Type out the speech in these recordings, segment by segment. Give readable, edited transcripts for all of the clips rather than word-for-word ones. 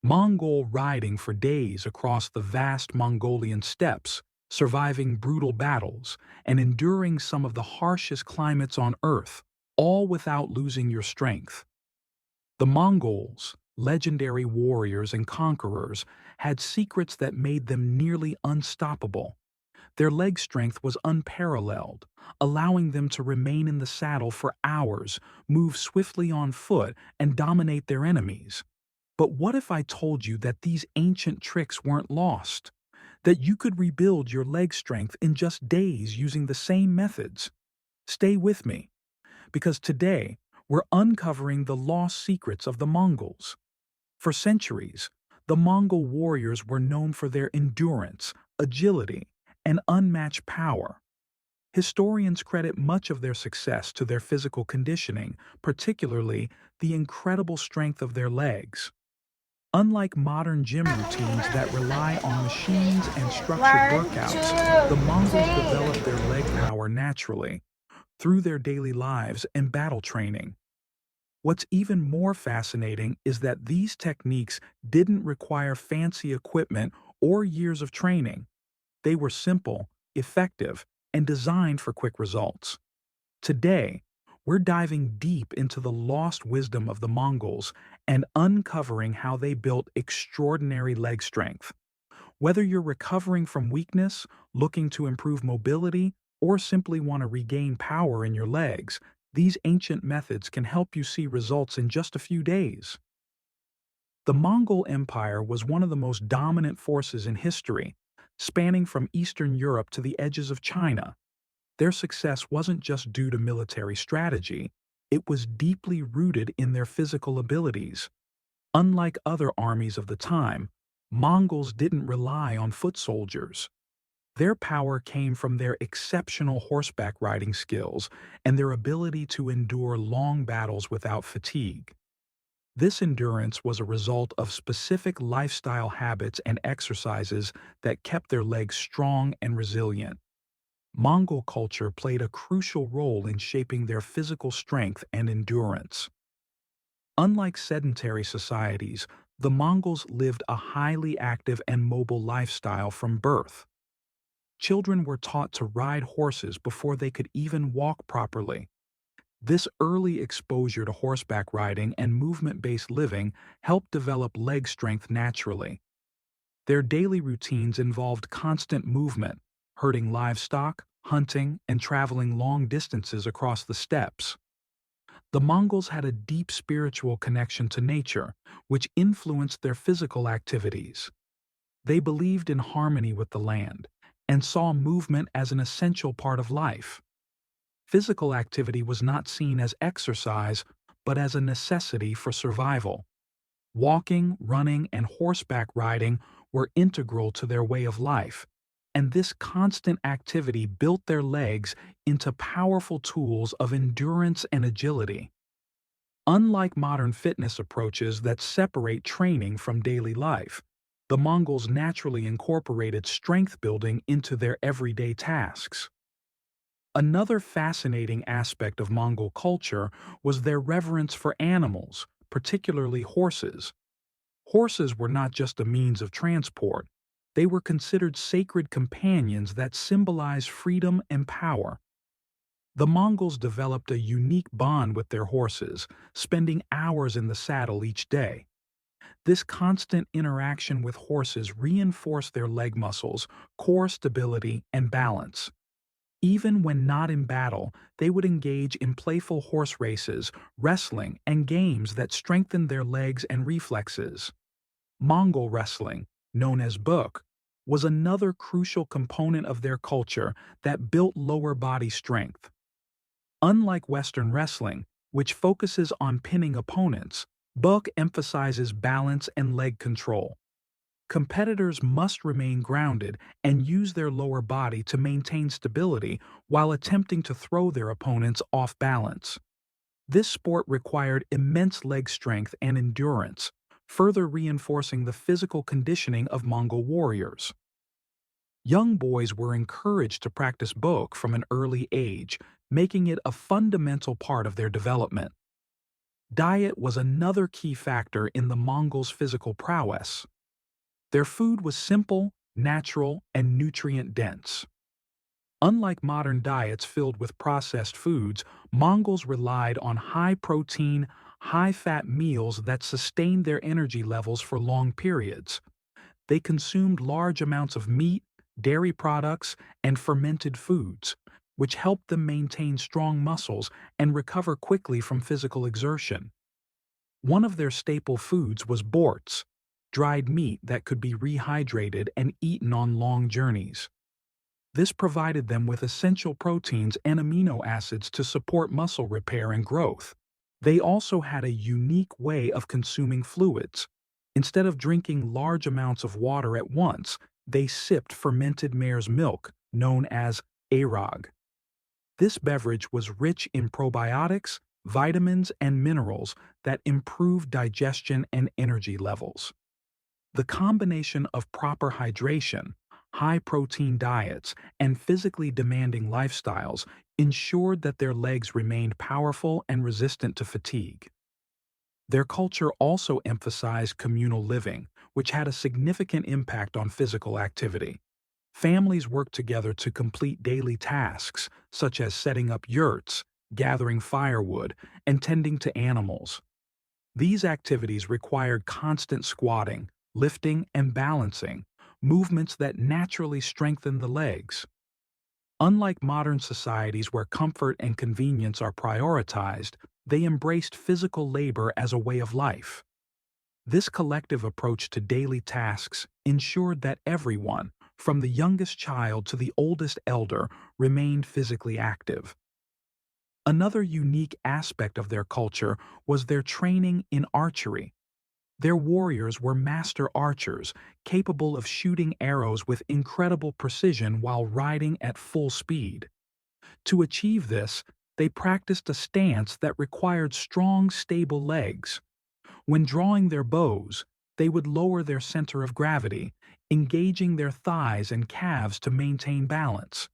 Mongol riding for days across the vast Mongolian steppes, surviving brutal battles, and enduring some of the harshest climates on Earth, all without losing your strength. The Mongols, legendary warriors and conquerors, had secrets that made them nearly unstoppable. Their leg strength was unparalleled, allowing them to remain in the saddle for hours, move swiftly on foot, and dominate their enemies. But what if I told you that these ancient tricks weren't lost? That you could rebuild your leg strength in just days using the same methods? Stay with me, because today we're uncovering the lost secrets of the Mongols. For centuries, the Mongol warriors were known for their endurance, agility, and unmatched power. Historians credit much of their success to their physical conditioning, particularly the incredible strength of their legs. Unlike modern gym routines that rely on machines and structured One, workouts, the two, Mongols developed their three. leg power naturally, through their daily lives and battle training. What's even more fascinating is that these techniques didn't require fancy equipment or years of training. They were simple, effective, and designed for quick results. Today, we're diving deep into the lost wisdom of the Mongols and uncovering how they built extraordinary leg strength. Whether you're recovering from weakness, looking to improve mobility, or simply want to regain power in your legs, these ancient methods can help you see results in just a few days. The Mongol Empire was one of the most dominant forces in history, spanning from Eastern Europe to the edges of China. Their success wasn't just due to military strategy, it was deeply rooted in their physical abilities. Unlike other armies of the time, Mongols didn't rely on foot soldiers. Their power came from their exceptional horseback riding skills and their ability to endure long battles without fatigue. This endurance was a result of specific lifestyle habits and exercises that kept their legs strong and resilient. Mongol culture played a crucial role in shaping their physical strength and endurance. Unlike sedentary societies, the Mongols lived a highly active and mobile lifestyle from birth. Children were taught to ride horses before they could even walk properly. This early exposure to horseback riding and movement-based living helped develop leg strength naturally. Their daily routines involved constant movement, herding livestock, hunting, and traveling long distances across the steppes. The Mongols had a deep spiritual connection to nature, which influenced their physical activities. They believed in harmony with the land and saw movement as an essential part of life. Physical activity was not seen as exercise, but as a necessity for survival. Walking, running, and horseback riding were integral to their way of life, and this constant activity built their legs into powerful tools of endurance and agility. Unlike modern fitness approaches that separate training from daily life, the Mongols naturally incorporated strength building into their everyday tasks. Another fascinating aspect of Mongol culture was their reverence for animals, particularly horses. Horses were not just a means of transport, they were considered sacred companions that symbolized freedom and power. The Mongols developed a unique bond with their horses, spending hours in the saddle each day. This constant interaction with horses reinforced their leg muscles, core stability, and balance. Even when not in battle, they would engage in playful horse races, wrestling, and games that strengthened their legs and reflexes. Mongol wrestling, known as buk, was another crucial component of their culture that built lower body strength. Unlike Western wrestling, which focuses on pinning opponents, buk emphasizes balance and leg control. Competitors must remain grounded and use their lower body to maintain stability while attempting to throw their opponents off balance. This sport required immense leg strength and endurance, further reinforcing the physical conditioning of Mongol warriors. Young boys were encouraged to practice bok from an early age, making it a fundamental part of their development. Diet was another key factor in the Mongols' physical prowess. Their food was simple, natural, and nutrient-dense. Unlike modern diets filled with processed foods, Mongols relied on high-protein, high-fat meals that sustained their energy levels for long periods. They consumed large amounts of meat, dairy products, and fermented foods, which helped them maintain strong muscles and recover quickly from physical exertion. One of their staple foods was borts, dried meat that could be rehydrated and eaten on long journeys. This provided them with essential proteins and amino acids to support muscle repair and growth. They also had a unique way of consuming fluids. Instead of drinking large amounts of water at once, they sipped fermented mare's milk, known as arog. This beverage was rich in probiotics, vitamins, and minerals that improved digestion and energy levels. The combination of proper hydration, high-protein diets, and physically demanding lifestyles ensured that their legs remained powerful and resistant to fatigue. Their culture also emphasized communal living, which had a significant impact on physical activity. Families worked together to complete daily tasks, such as setting up yurts, gathering firewood, and tending to animals. These activities required constant squatting, lifting, and balancing, movements that naturally strengthen the legs. Unlike modern societies where comfort and convenience are prioritized, they embraced physical labor as a way of life. This collective approach to daily tasks ensured that everyone, from the youngest child to the oldest elder, remained physically active. Another unique aspect of their culture was their training in archery. Their warriors were master archers, capable of shooting arrows with incredible precision while riding at full speed. To achieve this, they practiced a stance that required strong, stable legs. When drawing their bows, they would lower their center of gravity, engaging their thighs and calves to maintain balance.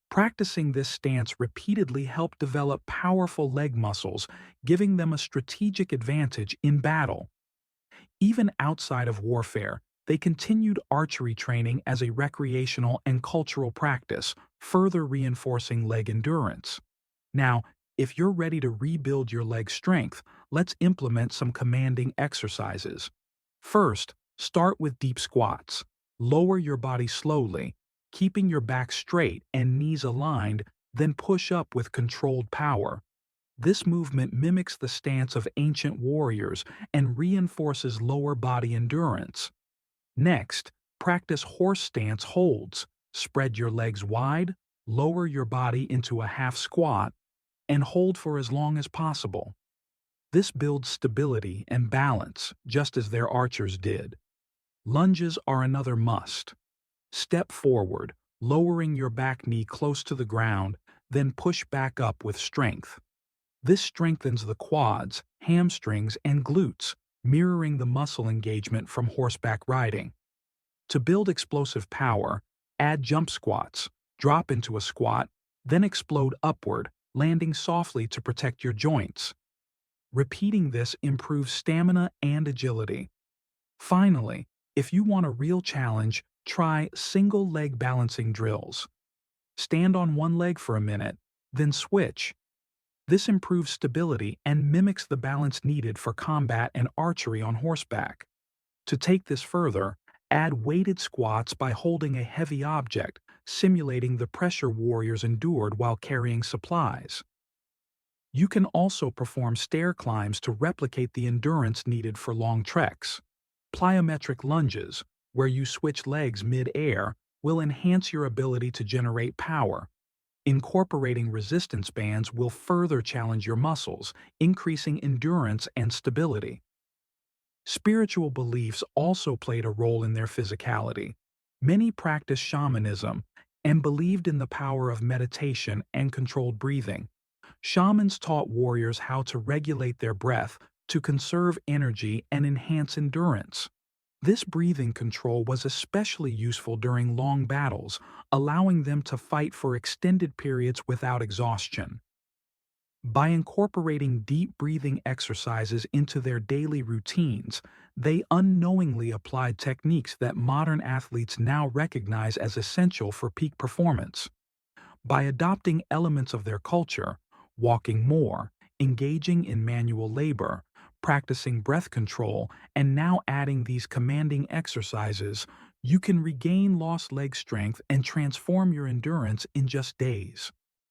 Practicing this stance repeatedly helped develop powerful leg muscles, giving them a strategic advantage in battle. Even outside of warfare, they continued archery training as a recreational and cultural practice, further reinforcing leg endurance. Now, if you're ready to rebuild your leg strength, let's implement some commanding exercises. First, start with deep squats. Lower your body slowly, keeping your back straight and knees aligned, then push up with controlled power. This movement mimics the stance of ancient warriors and reinforces lower body endurance. Next, practice horse stance holds. Spread your legs wide, lower your body into a half squat, and hold for as long as possible. This builds stability and balance, just as their archers did. Lunges are another must. Step forward, lowering your back knee close to the ground, then push back up with strength. This strengthens the quads, hamstrings, and glutes, mirroring the muscle engagement from horseback riding. To build explosive power, add jump squats, drop into a squat, then explode upward, landing softly to protect your joints. Repeating this improves stamina and agility. Finally, if you want a real challenge, try single leg balancing drills. Stand on one leg for a minute, then switch. This improves stability and mimics the balance needed for combat and archery on horseback. To take this further, add weighted squats by holding a heavy object, simulating the pressure warriors endured while carrying supplies. You can also perform stair climbs to replicate the endurance needed for long treks. Plyometric lunges, where you switch legs mid-air, will enhance your ability to generate power. Incorporating resistance bands will further challenge your muscles, increasing endurance and stability. Spiritual beliefs also played a role in their physicality. Many practiced shamanism and believed in the power of meditation and controlled breathing. Shamans taught warriors how to regulate their breath to conserve energy and enhance endurance. This breathing control was especially useful during long battles, allowing them to fight for extended periods without exhaustion. By incorporating deep breathing exercises into their daily routines, they unknowingly applied techniques that modern athletes now recognize as essential for peak performance. By adopting elements of their culture, walking more, engaging in manual labor, practicing breath control, and now adding these commanding exercises, you can regain lost leg strength and transform your endurance in just days.